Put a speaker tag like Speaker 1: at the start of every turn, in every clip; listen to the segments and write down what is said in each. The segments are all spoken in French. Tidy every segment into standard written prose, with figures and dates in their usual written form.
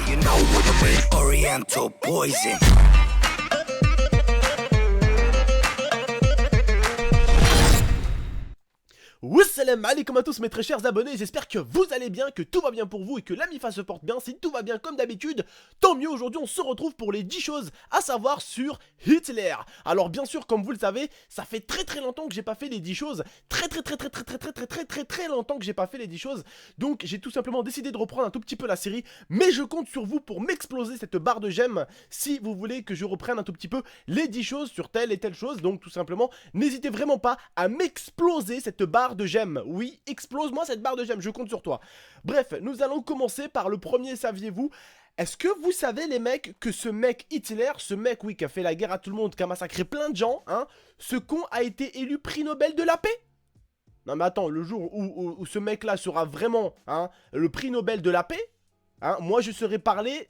Speaker 1: You know what I mean? Oriental poison.
Speaker 2: Wassalam alaikum à tous mes très chers abonnés, j'espère que vous allez bien, que tout va bien pour vous et que la MIFA se porte bien. Si tout va bien comme d'habitude, tant mieux. Aujourd'hui on se retrouve pour les 10 choses à savoir sur Hitler. Alors bien sûr, comme vous le savez, ça fait très longtemps que j'ai pas fait les 10 choses. Très longtemps que j'ai pas fait les 10 choses. Donc j'ai tout simplement décidé de reprendre un tout petit peu la série. Mais je compte sur vous pour m'exploser cette barre de j'aime si vous voulez que je reprenne un tout petit peu les 10 choses sur telle et telle chose. Donc tout simplement, n'hésitez vraiment pas à m'exploser cette barre de j'aime. Oui, explose-moi cette barre de j'aime, je compte sur toi. Bref, nous allons commencer par le premier, saviez-vous? Est-ce que vous savez les mecs que ce mec Hitler, ce mec oui qui a fait la guerre à tout le monde, qui a massacré plein de gens, hein, ce con a été élu prix Nobel de la paix? Non mais attends, le jour où ce mec là sera vraiment hein, le prix Nobel de la paix, hein, moi je saurai parler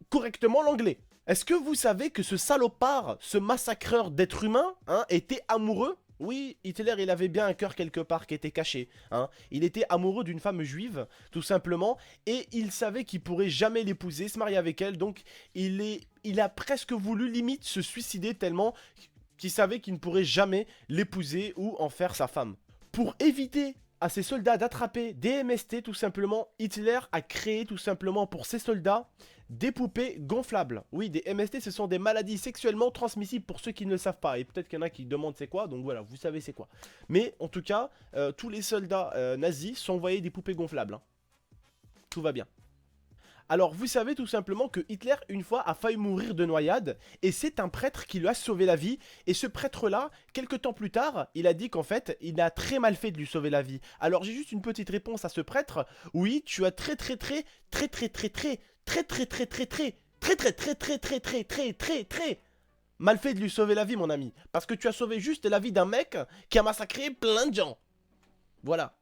Speaker 2: correctement l'anglais. Est-ce que vous savez que ce salopard, ce massacreur d'êtres humains, hein, était amoureux? Oui, Hitler, il avait bien un cœur quelque part qui était caché. Hein. Il était amoureux d'une femme juive, tout simplement, et il savait qu'il pourrait jamais l'épouser, se marier avec elle, donc il a presque voulu limite se suicider tellement qu'il savait qu'il ne pourrait jamais l'épouser ou en faire sa femme. Pour éviter à ses soldats d'attraper des MST, tout simplement, Hitler a créé tout simplement pour ses soldats des poupées gonflables. Oui, des MST, ce sont des maladies sexuellement transmissibles pour ceux qui ne le savent pas. Et peut-être qu'il y en a qui demandent c'est quoi, donc voilà, vous savez c'est quoi. Mais en tout cas, tous les soldats nazis sont envoyés des poupées gonflables. Hein. Tout va bien. Alors vous savez tout simplement que Hitler une fois a failli mourir de noyade et c'est un prêtre qui lui a sauvé la vie et ce prêtre là, quelques temps plus tard, il a dit qu'en fait il a très mal fait de lui sauver la vie. Alors j'ai juste une petite réponse à ce prêtre, oui tu as très mal fait de lui sauver la vie mon ami, parce que tu as sauvé juste la vie d'un mec qui a massacré plein de gens. Voilà.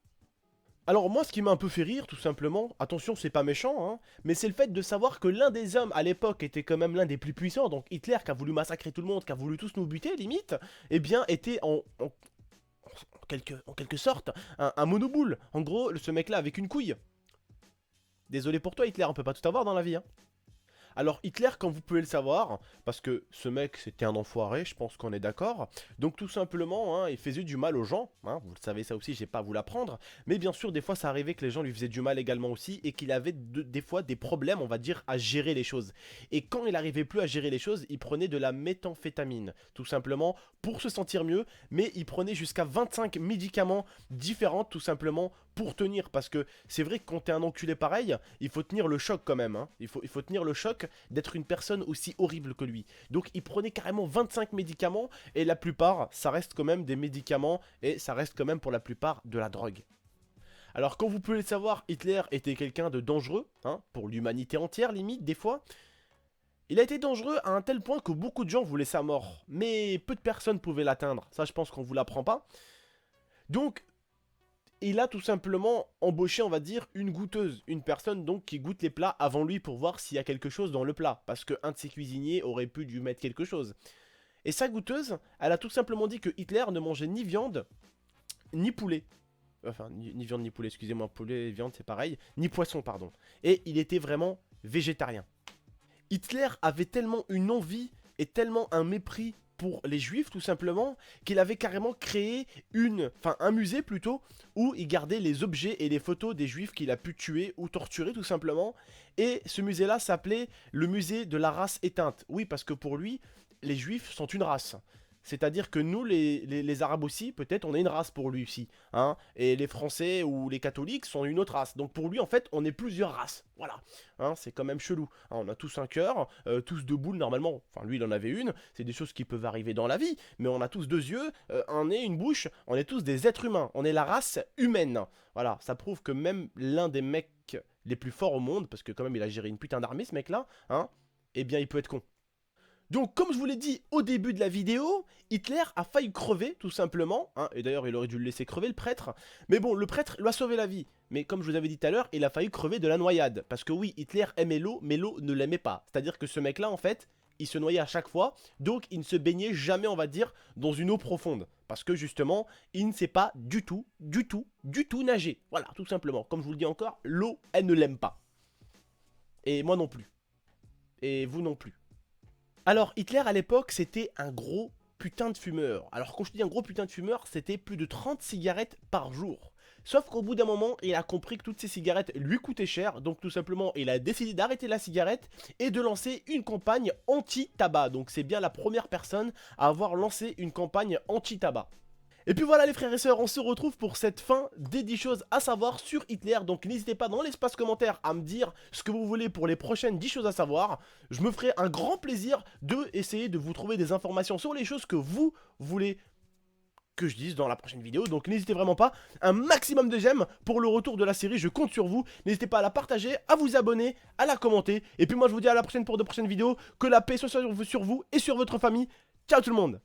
Speaker 2: Alors moi ce qui m'a un peu fait rire tout simplement, attention c'est pas méchant hein, mais c'est le fait de savoir que l'un des hommes à l'époque était quand même l'un des plus puissants, donc Hitler qui a voulu massacrer tout le monde, qui a voulu tous nous buter limite, eh bien était en quelque sorte un monoboule, en gros ce mec là avec une couille. Désolé pour toi Hitler, on peut pas tout avoir dans la vie hein. Alors Hitler, comme vous pouvez le savoir, parce que ce mec c'était un enfoiré, je pense qu'on est d'accord, donc tout simplement, hein, il faisait du mal aux gens, hein, vous le savez ça aussi, j'ai pas à vous l'apprendre, mais bien sûr des fois ça arrivait que les gens lui faisaient du mal également aussi, et qu'il avait des fois des problèmes, on va dire, à gérer les choses. Et quand il arrivait plus à gérer les choses, il prenait de la méthamphétamine, tout simplement, pour se sentir mieux, mais il prenait jusqu'à 25 médicaments différents, tout simplement, pour tenir, parce que c'est vrai que quand t'es un enculé pareil, il faut tenir le choc quand même, hein. Il faut tenir le choc d'être une personne aussi horrible que lui. Donc il prenait carrément 25 médicaments, et la plupart, ça reste quand même des médicaments, et ça reste quand même pour la plupart de la drogue. Alors comme vous pouvez le savoir, Hitler était quelqu'un de dangereux, hein, pour l'humanité entière limite des fois. Il a été dangereux à un tel point que beaucoup de gens voulaient sa mort, mais peu de personnes pouvaient l'atteindre, ça je pense qu'on vous l'apprend pas. Donc il a tout simplement embauché, on va dire, une goûteuse. Une personne donc qui goûte les plats avant lui pour voir s'il y a quelque chose dans le plat. Parce qu'un de ses cuisiniers aurait pu lui mettre quelque chose. Et sa goûteuse, elle a tout simplement dit que Hitler ne mangeait ni viande, ni poulet. Enfin, ni viande ni poulet, excusez-moi, poulet et viande c'est pareil. Ni poisson, pardon. Et il était vraiment végétarien. Hitler avait tellement une envie et tellement un mépris pour les juifs tout simplement, qu'il avait carrément créé un musée plutôt, où il gardait les objets et les photos des juifs qu'il a pu tuer ou torturer tout simplement, et ce musée là s'appelait le musée de la race éteinte. Oui, parce que pour lui, les juifs sont une race. C'est-à-dire que nous, les Arabes aussi, peut-être, on est une race pour lui aussi. Hein, et les Français ou les catholiques sont une autre race. Donc pour lui, en fait, on est plusieurs races. Voilà. Hein, c'est quand même chelou. Hein, on a tous un cœur, tous deux boules normalement. Enfin, lui, il en avait une. C'est des choses qui peuvent arriver dans la vie. Mais on a tous deux yeux, un nez, une bouche. On est tous des êtres humains. On est la race humaine. Voilà. Ça prouve que même l'un des mecs les plus forts au monde, parce que quand même, il a géré une putain d'armée, ce mec-là, hein, eh bien, il peut être con. Donc comme je vous l'ai dit au début de la vidéo, Hitler a failli crever tout simplement, hein, et d'ailleurs il aurait dû le laisser crever le prêtre, mais bon le prêtre lui a sauvé la vie, mais comme je vous avais dit tout à l'heure, il a failli crever de la noyade, parce que oui Hitler aimait l'eau, mais l'eau ne l'aimait pas, c'est-à-dire que ce mec là en fait, il se noyait à chaque fois, donc il ne se baignait jamais on va dire dans une eau profonde, parce que justement il ne sait pas du tout nager, voilà tout simplement, comme je vous le dis encore, l'eau elle ne l'aime pas, et moi non plus. et vous non plus. Alors Hitler à l'époque c'était un gros putain de fumeur. Alors quand je dis un gros putain de fumeur, c'était plus de 30 cigarettes par jour. Sauf qu'au bout d'un moment, il a compris que toutes ces cigarettes lui coûtaient cher, donc tout simplement il a décidé d'arrêter la cigarette et de lancer une campagne anti-tabac. Donc c'est bien la première personne à avoir lancé une campagne anti-tabac. Et puis voilà les frères et sœurs, on se retrouve pour cette fin des 10 choses à savoir sur Hitler. Donc n'hésitez pas dans l'espace commentaire à me dire ce que vous voulez pour les prochaines 10 choses à savoir. Je me ferai un grand plaisir de essayer de vous trouver des informations sur les choses que vous voulez que je dise dans la prochaine vidéo. Donc n'hésitez vraiment pas, un maximum de j'aime pour le retour de la série, je compte sur vous. N'hésitez pas à la partager, à vous abonner, à la commenter. Et puis moi je vous dis à la prochaine pour de prochaines vidéos. Que la paix soit sur vous et sur votre famille. Ciao tout le monde.